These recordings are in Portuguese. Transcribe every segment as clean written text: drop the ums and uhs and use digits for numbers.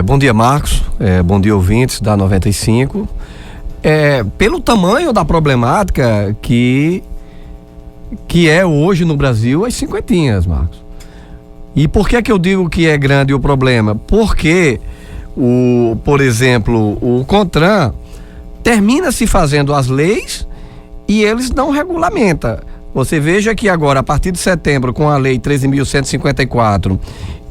Bom dia, Marcos. Bom dia, ouvintes da 95. Pelo tamanho da problemática que é hoje no Brasil as cinquentinhas, Marcos. E por que eu digo que é grande o problema? Porque, por exemplo, o CONTRAN termina se fazendo as leis e eles não regulamentam. Você veja que agora, a partir de setembro, com a lei 13.154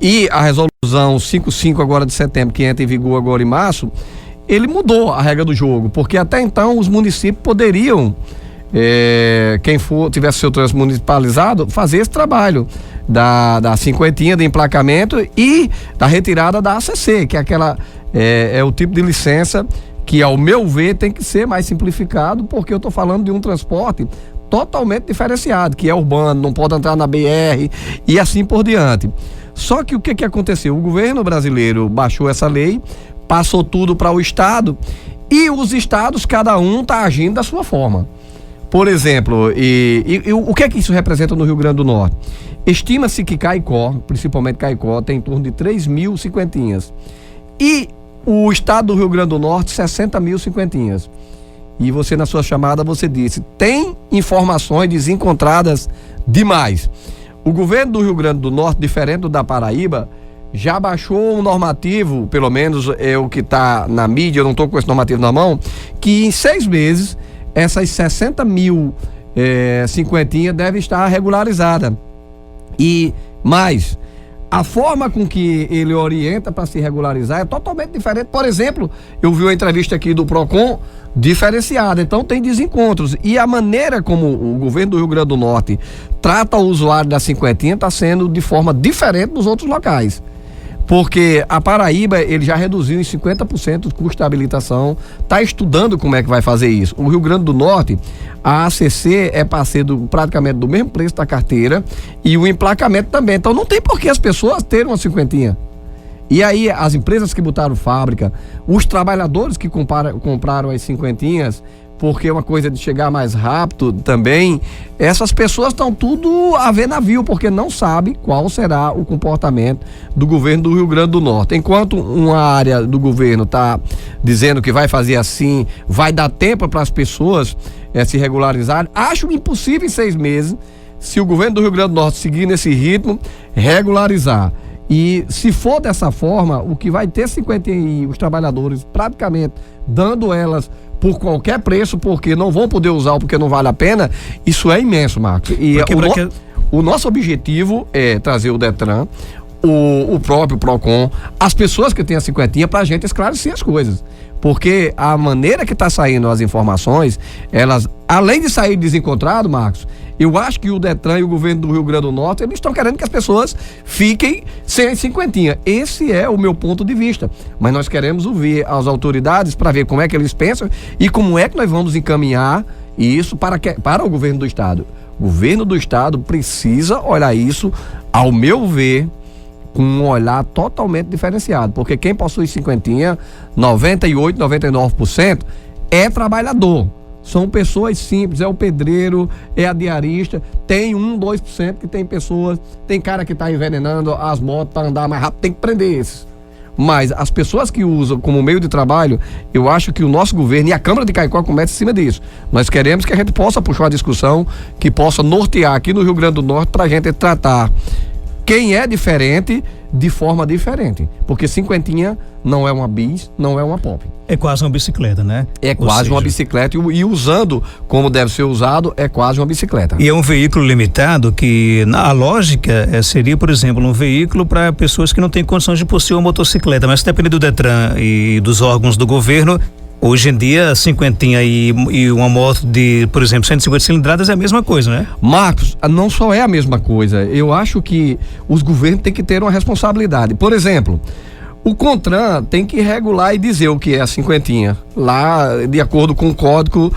e a resolução 55 agora de setembro, que entra em vigor agora em março, ele mudou a regra do jogo, porque até então os municípios poderiam, quem tivesse seu trânsito municipalizado, fazer esse trabalho da cinquentinha de emplacamento e da retirada da ACC, que é o tipo de licença que, ao meu ver, tem que ser mais simplificado, porque eu estou falando de um transporte totalmente diferenciado, que é urbano, não pode entrar na BR e assim por diante. Só que o que aconteceu? O governo brasileiro baixou essa lei, passou tudo para o estado e os estados, cada um está agindo da sua forma. Por exemplo, o que isso representa no Rio Grande do Norte? Estima-se que Caicó, principalmente Caicó, tem em torno de 3.000 cinquentinhas. E o estado do Rio Grande do Norte, 60.000 cinquentinhas. E você, na sua chamada, você disse, tem informações desencontradas demais. O governo do Rio Grande do Norte, diferente do da Paraíba, já baixou um normativo, pelo menos é o que está na mídia, eu não estou com esse normativo na mão, que em 6 meses, essas 60.000 cinquentinhas deve estar regularizada. E mais, a forma com que ele orienta para se regularizar é totalmente diferente. Por exemplo, eu vi uma entrevista aqui do PROCON diferenciada, então tem desencontros. E a maneira como o governo do Rio Grande do Norte trata o usuário da cinquentinha está sendo de forma diferente dos outros locais. Porque a Paraíba, ele já reduziu em 50% o custo da habilitação, está estudando como é que vai fazer isso. O Rio Grande do Norte, a ACC é parceiro praticamente do mesmo preço da carteira e o emplacamento também. Então não tem por que as pessoas terem uma cinquentinha. E aí as empresas que botaram fábrica, os trabalhadores que compraram as cinquentinhas, porque é uma coisa de chegar mais rápido também, essas pessoas estão tudo a ver navio, porque não sabe qual será o comportamento do governo do Rio Grande do Norte. Enquanto uma área do governo está dizendo que vai fazer assim, vai dar tempo para as pessoas se regularizarem, acho impossível em 6 meses, se o governo do Rio Grande do Norte seguir nesse ritmo, regularizar. E se for dessa forma, o que vai ter 50 os trabalhadores praticamente dando elas por qualquer preço, porque não vão poder usar, porque não vale a pena, isso é imenso, Marcos. E o nosso objetivo é trazer o Detran, o próprio PROCON, as pessoas que têm a cinquentinha, pra gente esclarecer as coisas. Porque a maneira que tá saindo as informações, elas, além de sair desencontrado, Marcos, eu acho que o Detran e o governo do Rio Grande do Norte, eles estão querendo que as pessoas fiquem sem cinquentinha. Esse é o meu ponto de vista. Mas nós queremos ouvir as autoridades para ver como é que eles pensam e como é que nós vamos encaminhar isso para o governo do estado. O governo do estado precisa olhar isso, ao meu ver, com um olhar totalmente diferenciado. Porque quem possui cinquentinha, 98%, 99% é trabalhador. São pessoas simples, é o pedreiro, é a diarista, tem 1%, 2% que tem pessoas, tem cara que está envenenando as motos para andar mais rápido, tem que prender esses. Mas as pessoas que usam como meio de trabalho, eu acho que o nosso governo e a Câmara de Caicó começa em cima disso. Nós queremos que a gente possa puxar uma discussão que possa nortear aqui no Rio Grande do Norte para a gente tratar quem é diferente de forma diferente. Porque cinquentinha não é uma bis, não é uma pop. É quase uma bicicleta, né? É quase uma bicicleta e usando como deve ser usado, é quase uma bicicleta. E é um veículo limitado que, a lógica, seria, por exemplo, um veículo para pessoas que não têm condições de possuir uma motocicleta, mas depende do Detran e dos órgãos do governo. Hoje em dia, cinquentinha e uma moto de, por exemplo, 150 cilindradas é a mesma coisa, né? Marcos, não só é a mesma coisa. Eu acho que os governos têm que ter uma responsabilidade. Por exemplo, o CONTRAN tem que regular e dizer o que é a cinquentinha, lá de acordo com o Código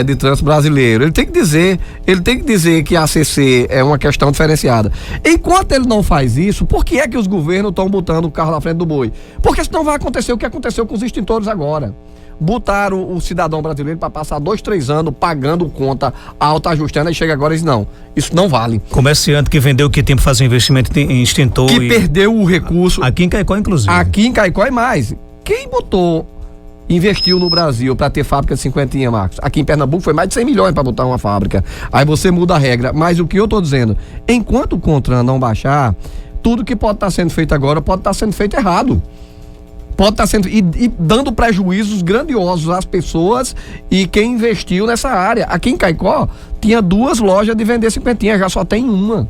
de Trânsito Brasileiro. Ele tem que dizer que a ACC é uma questão diferenciada. Enquanto ele não faz isso, por que é que os governos estão botando o carro na frente do boi? Porque senão vai acontecer o que aconteceu com os extintores agora. botaram o cidadão brasileiro para passar 2, 3 anos pagando conta alta, ajustando, e chega agora e diz, não, isso não vale. Comerciante que vendeu o que tem para fazer um investimento em extintor. Que perdeu o recurso. Aqui em Caicó, inclusive. Aqui em Caicó é mais. Quem investiu no Brasil para ter fábrica de 50, Marcos? Aqui em Pernambuco foi mais de 100 milhões para botar uma fábrica. Aí você muda a regra. Mas o que eu tô dizendo, enquanto o CONTRAN não baixar, tudo que pode estar sendo feito agora pode estar sendo feito errado. Pode estar sendo e dando prejuízos grandiosos às pessoas e quem investiu nessa área. Aqui em Caicó tinha 2 lojas de vender 50, já só tem uma.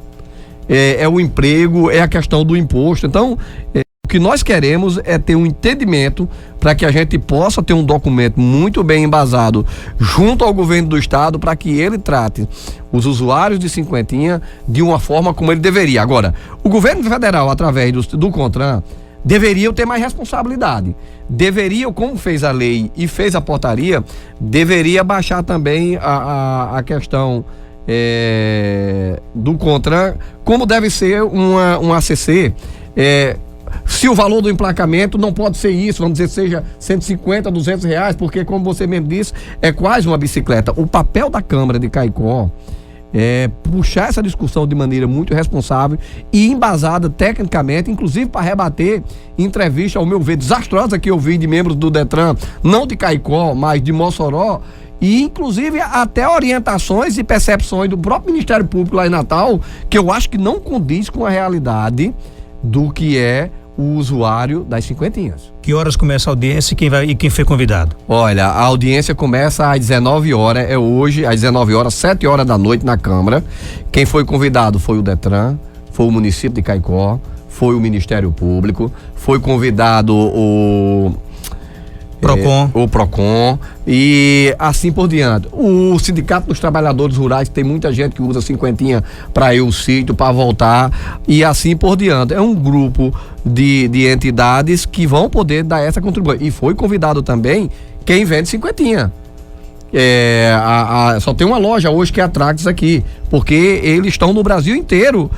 É o emprego, é a questão do imposto. Então, o que nós queremos é ter um entendimento para que a gente possa ter um documento muito bem embasado junto ao governo do estado para que ele trate os usuários de 50 de uma forma como ele deveria. Agora, o governo federal, através do CONTRAN, deveria ter mais responsabilidade. Deveria, como fez a lei e fez a portaria, deveria baixar também a questão do CONTRAN, como deve ser um ACC. Se o valor do emplacamento não pode ser isso, vamos dizer, seja 150, 200 reais, porque, como você mesmo disse, é quase uma bicicleta. O papel da Câmara de Caicó é puxar essa discussão de maneira muito responsável e embasada tecnicamente, inclusive para rebater entrevista, ao meu ver, desastrosa que eu vi de membros do Detran, não de Caicó, mas de Mossoró, e inclusive até orientações e percepções do próprio Ministério Público lá em Natal, que eu acho que não condiz com a realidade do que é o usuário das 50. Que horas começa a audiência e quem foi convidado? Olha, a audiência começa às 19 horas, é hoje, às 19 horas, 7 horas da noite na Câmara. Quem foi convidado foi o Detran, foi o município de Caicó, foi o Ministério Público, foi convidado o PROCON e assim por diante. O Sindicato dos Trabalhadores Rurais, tem muita gente que usa 50 para ir ao sítio, para voltar e assim por diante. É um grupo de entidades que vão poder dar essa contribuição. E foi convidado também quem vende 50. Só tem uma loja hoje que é a Trax aqui, porque eles estão no Brasil inteiro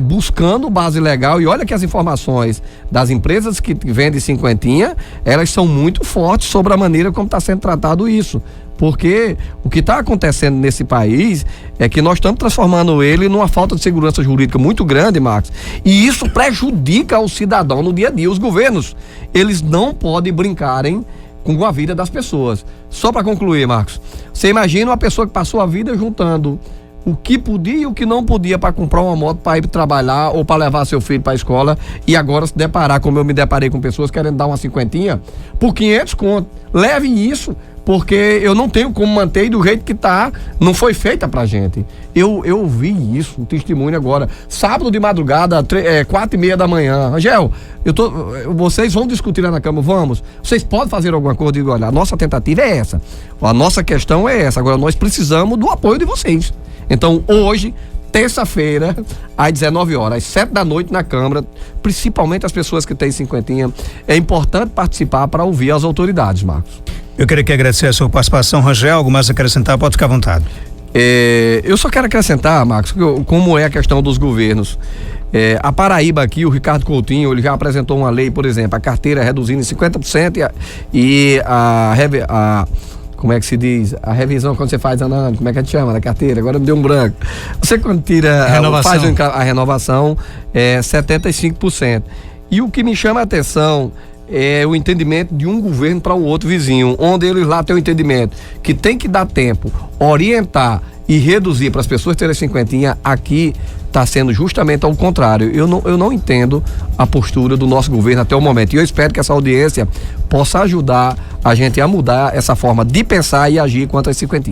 buscando base legal, e olha que as informações das empresas que vendem 50, elas são muito fortes sobre a maneira como está sendo tratado isso, porque o que está acontecendo nesse país é que nós estamos transformando ele numa falta de segurança jurídica muito grande, Marcos, e isso prejudica o cidadão no dia a dia. Os governos, eles não podem brincarem com a vida das pessoas. Só para concluir, Marcos, você imagina uma pessoa que passou a vida juntando o que podia e o que não podia para comprar uma moto para ir trabalhar ou para levar seu filho para a escola, e agora se deparar, como eu me deparei com pessoas querendo dar uma 50 por 500 conto. Levem isso, porque eu não tenho como manter, e do jeito que tá, não foi feita pra gente. Eu vi isso, um testemunho agora, sábado de madrugada, 4:30 da manhã. Angel, vocês vão discutir lá na Câmara, vamos? Vocês podem fazer alguma coisa? Eu digo, olha, a nossa tentativa é essa, a nossa questão é essa, agora nós precisamos do apoio de vocês. Então, hoje, terça-feira, às 19 horas, às 7 da noite na Câmara, principalmente as pessoas que têm 50, é importante participar para ouvir as autoridades, Marcos. Eu queria agradecer a sua participação, Rangel. Algo mais a acrescentar? Pode ficar à vontade. Eu só quero acrescentar, Marcos, como é a questão dos governos. A Paraíba aqui, o Ricardo Coutinho, ele já apresentou uma lei, por exemplo, a carteira reduzindo em 50% e como é que se diz? A revisão quando você faz como é que a gente chama da carteira? Agora me deu um branco. Você quando faz a renovação, 75%. E o que me chama a atenção é o entendimento de um governo para o outro vizinho, onde eles lá têm o entendimento que tem que dar tempo, orientar e reduzir para as pessoas terem 50, aqui está sendo justamente ao contrário. Eu não entendo a postura do nosso governo até o momento, e eu espero que essa audiência possa ajudar a gente a mudar essa forma de pensar e agir quanto às 50.